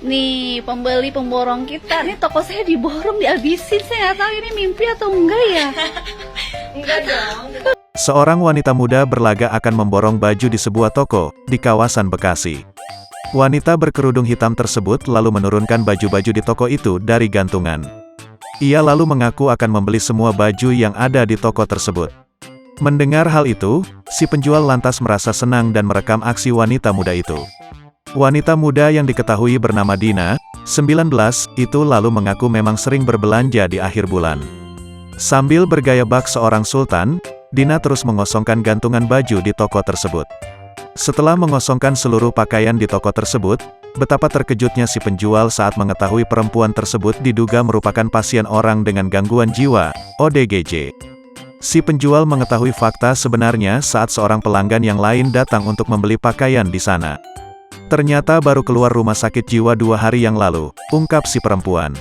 Nih, pembeli pemborong kita, nih toko saya diborong, dihabisin. Saya nggak tahu ini mimpi atau enggak ya. Enggak dong. Seorang wanita muda berlaga akan memborong baju di sebuah toko di kawasan Bekasi. Wanita berkerudung hitam tersebut lalu menurunkan baju-baju di toko itu dari gantungan. Ia lalu mengaku akan membeli semua baju yang ada di toko tersebut. Mendengar hal itu, si penjual lantas merasa senang dan merekam aksi wanita muda itu. Wanita muda yang diketahui bernama Dina, 19, itu lalu mengaku memang sering berbelanja di akhir bulan. Sambil bergaya bak seorang sultan, Dina terus mengosongkan gantungan baju di toko tersebut. Setelah mengosongkan seluruh pakaian di toko tersebut, betapa terkejutnya si penjual saat mengetahui perempuan tersebut diduga merupakan pasien orang dengan gangguan jiwa, ODGJ. Si penjual mengetahui fakta sebenarnya saat seorang pelanggan yang lain datang untuk membeli pakaian di sana. Ternyata baru keluar rumah sakit jiwa 2 hari yang lalu, ungkap si perempuan.